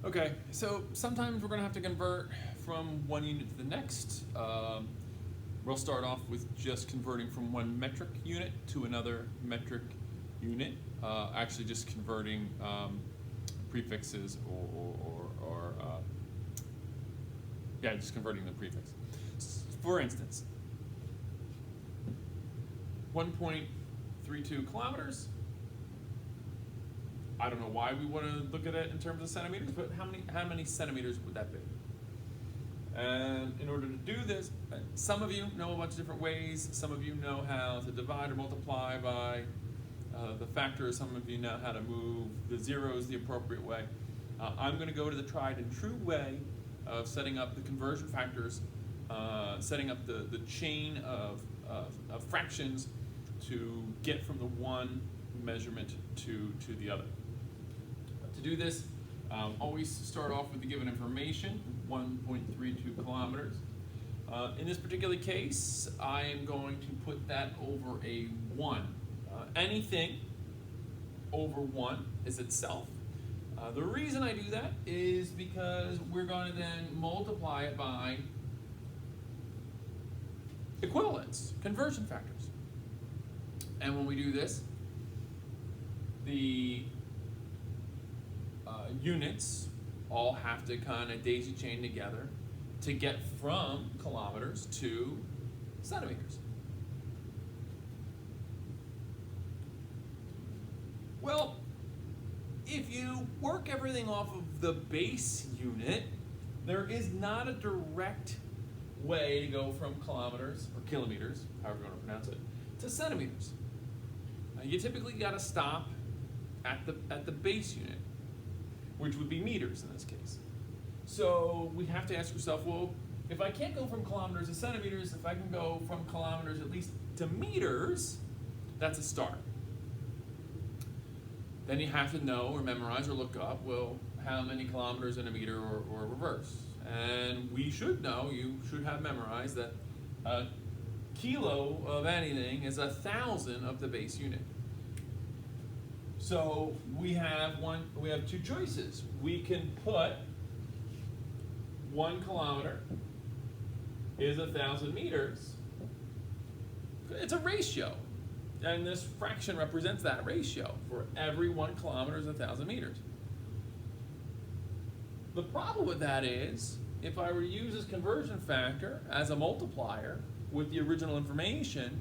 Okay, so sometimes we're going to have to convert from one unit to the next. We'll start off with just converting from one metric unit to another metric unit. Actually, just converting prefixes yeah, just converting the prefix. For instance, 1.32 kilometers. I don't know why we want to look at it in terms of centimeters, but how many centimeters would that be? And in order to do this, some of you know a bunch of different ways. Some of you know how to divide or multiply by the factors. Some of you know how to move the zeros the appropriate way. I'm going to go to the tried and true way of setting up the conversion factors, setting up the chain of fractions to get from the one measurement to the other. To do this, always start off with the given information, 1.32 kilometers. In this particular case, I am going to put that over a 1. Anything over 1 is itself. The reason I do that is because we're going to then multiply it by equivalence, conversion factors. And when we do this, the units all have to kind of daisy chain together to get from kilometers to centimeters. Well, if you work everything off of the base unit, there is not a direct way to go from kilometers or kilometers, however you want to pronounce it, to centimeters. You typically got to stop at the base unit, which would be meters in this case. So we have to ask yourself, well, if I can't go from kilometers to centimeters, if I can go from kilometers at least to meters, that's a start. Then you have to know or memorize or look up, well, how many kilometers in a meter or reverse. And we should know, you should have memorized that a kilo of anything is 1,000 of the base unit. So we have two choices. We can put 1 kilometer is 1,000 meters. It's a ratio, and this fraction represents that ratio. For every 1 kilometer is 1,000 meters. The problem with that is, if I were to use this conversion factor as a multiplier with the original information,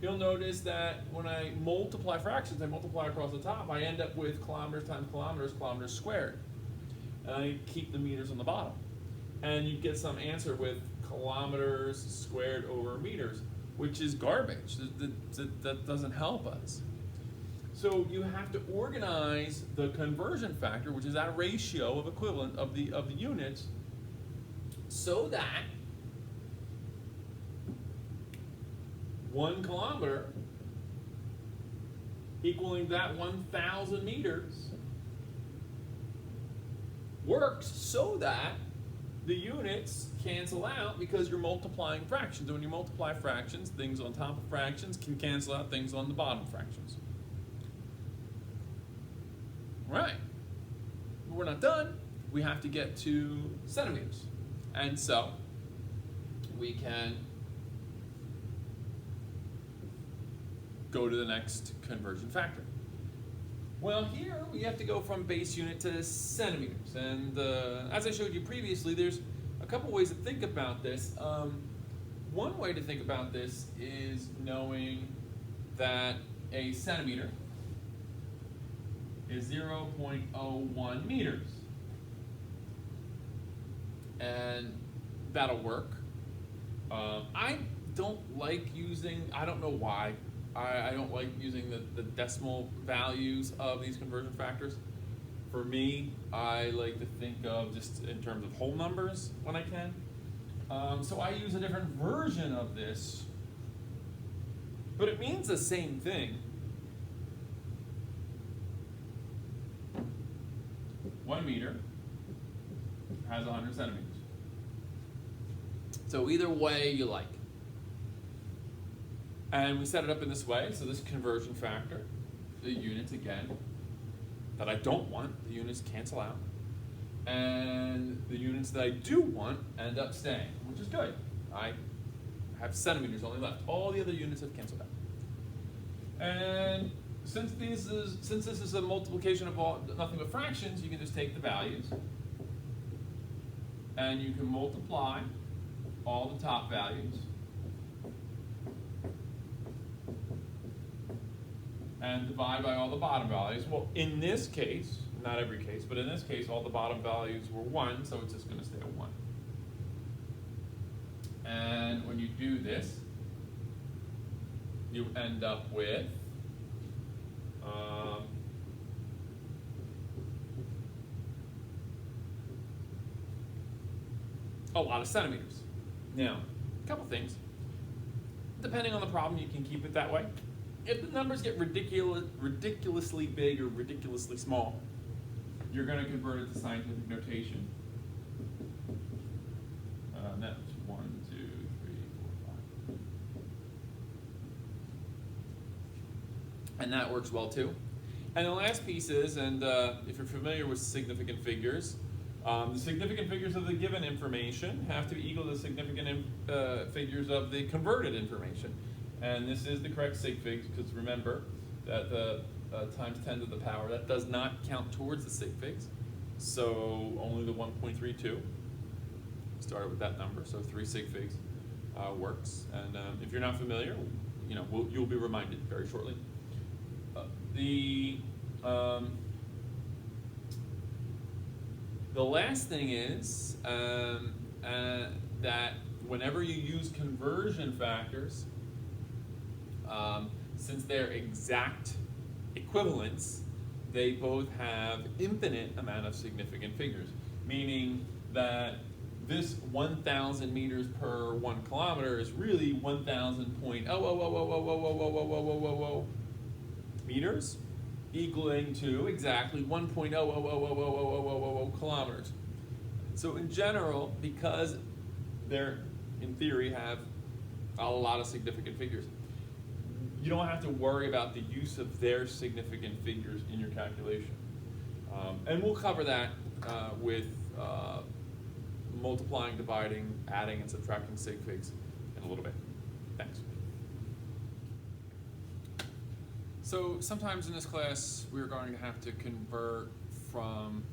you'll notice that when I multiply fractions, I multiply across the top, I end up with kilometers times kilometers, kilometers squared. And I keep the meters on the bottom. And you get some answer with kilometers squared over meters, which is garbage. That doesn't help us. So you have to organize the conversion factor, which is that ratio of equivalent of the units, so that 1 kilometer equaling that 1,000 meters works so that the units cancel out because you're multiplying fractions. And when you multiply fractions, things on top of fractions can cancel out things on the bottom of fractions. Right. But we're not done. We have to get to centimeters. And so we can go to the next conversion factor. Well, here we have to go from base unit to centimeters. And as I showed you previously, there's a couple ways to think about this. One way to think about this is knowing that a centimeter is 0.01 meters. And that'll work. I don't like using, I don't know why, I don't like using the decimal values of these conversion factors. For me, I like to think of just in terms of whole numbers when I can. So I use a different version of this, but it means the same thing. 1 meter has 100 centimeters. So either way you like. And we set it up in this way, so this conversion factor, the units again, that I don't want, the units cancel out. and the units that I do want end up staying, which is good. I have centimeters only left. All the other units have canceled out. And since this is a multiplication of nothing but fractions, you can just take the values and you can multiply all the top values and divide by all the bottom values. Well, in this case, not every case, but in this case, all the bottom values were 1, so it's just going to stay at 1. And when you do this, you end up with a lot of centimeters. Now, a couple things. Depending on the problem, you can keep it that way. If the numbers get ridiculously big or ridiculously small, you're going to convert it to scientific notation. That's 1, 2, 3, 4, 5. And that works well too. And the last piece is, and if you're familiar with significant figures, the significant figures of the given information have to be equal to the significant figures of the converted information. And this is the correct sig figs, because remember that the times 10 to the power, that does not count towards the sig figs. So only the 1.32. Started with that number, so 3 sig figs works. And if you're not familiar, you'll be reminded very shortly. The last thing is that whenever you use conversion factors, since they're exact equivalents, they both have infinite amount of significant figures, meaning that this 1,000 meters per 1 kilometer is really 1,000.0000000 meters, equaling to exactly 1.0000000 kilometers. So in general, because they're, in theory, have a lot of significant figures, you don't have to worry about the use of their significant figures in your calculation. And we'll cover that with multiplying, dividing, adding, and subtracting sig figs in a little bit. Thanks. So sometimes in this class, we're going to have to convert from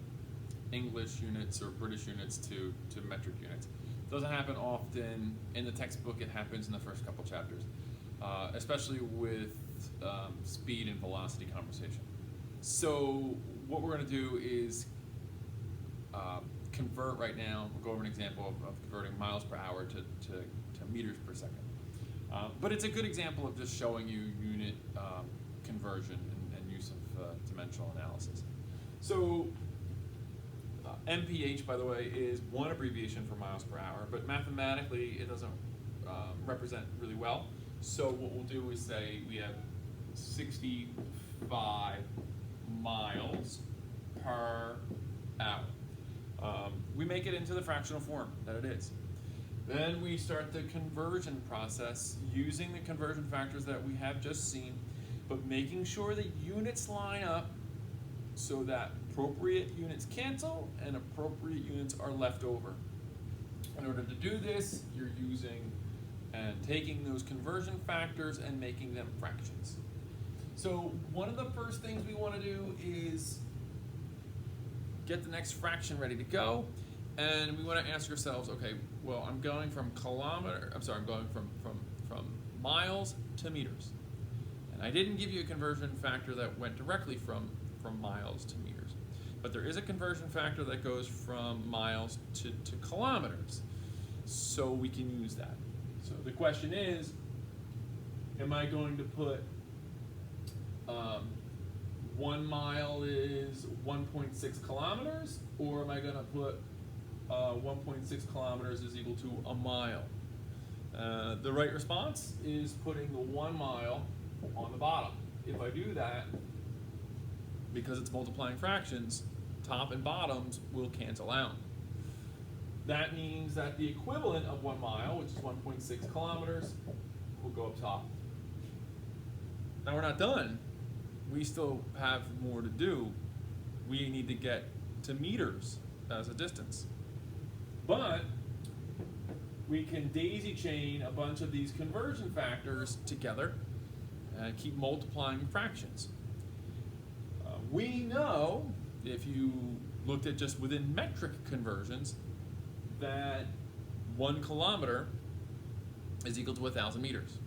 English units or British units to metric units. It doesn't happen often in the textbook. It happens in the first couple chapters, especially with speed and velocity conversation. So what we're going to do is convert right now. We'll go over an example of converting miles per hour to meters per second. But it's a good example of just showing you unit conversion and use of dimensional analysis. So MPH, by the way, is one abbreviation for miles per hour, but mathematically it doesn't represent really well. So what we'll do is say we have 65 miles per hour. We make it into the fractional form that it is. Then we start the conversion process using the conversion factors that we have just seen, but making sure the units line up so that appropriate units cancel and appropriate units are left over. In order to do this, you're using and taking those conversion factors and making them fractions. So one of the first things we want to do is get the next fraction ready to go, and we want to ask ourselves, okay, well, I'm going from miles to meters. And I didn't give you a conversion factor that went directly from miles to meters. But there is a conversion factor that goes from miles to kilometers. So we can use that. So the question is, am I going to put 1 mile is 1.6 kilometers, or am I going to put 1.6 kilometers is equal to a mile? The right response is putting the 1 mile on the bottom. If I do that, because it's multiplying fractions, top and bottoms will cancel out. That means that the equivalent of 1 mile, which is 1.6 kilometers, will go up top. Now we're not done. We still have more to do. We need to get to meters. as a distance. But we can daisy chain a bunch of these conversion factors together and keep multiplying fractions. We know, if you looked at just within metric conversions, that 1 kilometer is equal to 1,000 meters.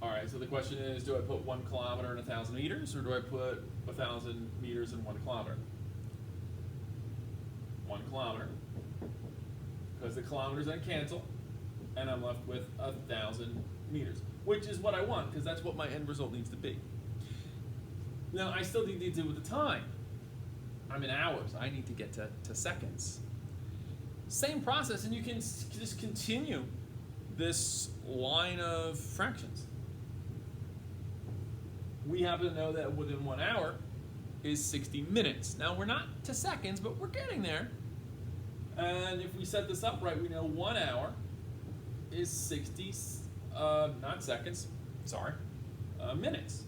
All right, so the question is, do I put 1 kilometer in 1,000 meters, or do I put 1,000 meters in 1 kilometer? 1 kilometer, because the kilometers then cancel, and I'm left with 1,000 meters, which is what I want, because that's what my end result needs to be. Now, I still need to do with the time. I'm in hours. I need to get to seconds. Same process, and you can just continue this line of fractions. We happen to know that within 1 hour is 60 minutes. Now, we're not to seconds, but we're getting there. And if we set this up right, we know 1 hour is 60, not seconds, sorry, minutes.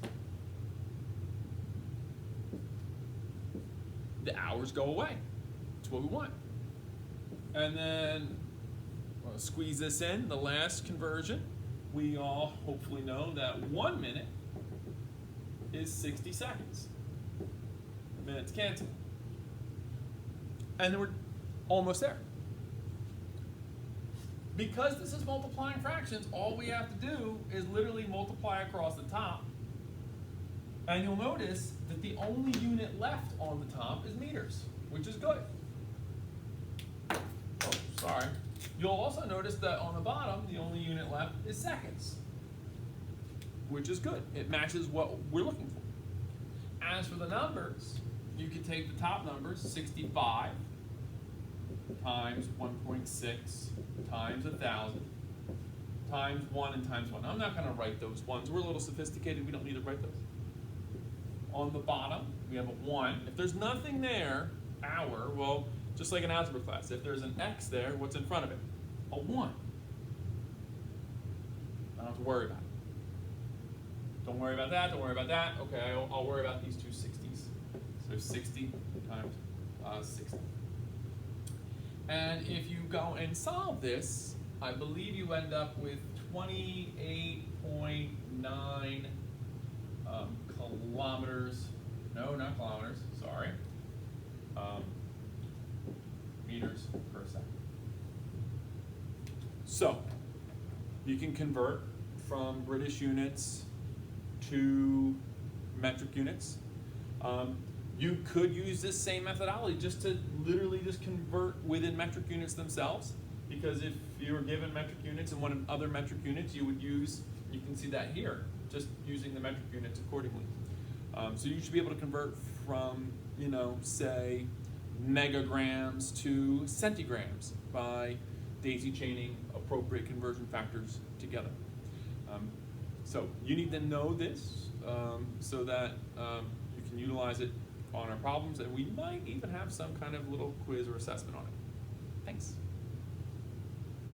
The hours go away. That's what we want. And then we'll squeeze this in, the last conversion. We all hopefully know that 1 minute is 60 seconds. Minutes cancel. And then we're almost there. Because this is multiplying fractions, all we have to do is literally multiply across the top. And you'll notice that the only unit left on the top is meters, which is good. Oh, sorry. You'll also notice that on the bottom, the only unit left is seconds, which is good. It matches what we're looking for. As for the numbers, you can take the top numbers, 65 times 1.6 times 1,000 times 1 and times 1. I'm not going to write those ones. We're a little sophisticated. We don't need to write those. On the bottom, we have a 1. If there's nothing there, hour, well, just like in algebra class, if there's an x there, what's in front of it? A 1. I don't have to worry about it. Don't worry about that, don't worry about that. Okay, I'll worry about these two 60s. So 60 times 60. And if you go and solve this, I believe you end up with 28.9 kilometers, no, not kilometers, sorry, meters per second. So, you can convert from British units to metric units. You could use this same methodology just to literally just convert within metric units themselves, because if you were given metric units and wanted other metric units, you would use, you can see that here, just using the metric units accordingly. So you should be able to convert from, you know, say, megagrams to centigrams by daisy chaining appropriate conversion factors together. So you need to know this so that you can utilize it on our problems, and we might even have some kind of little quiz or assessment on it. Thanks.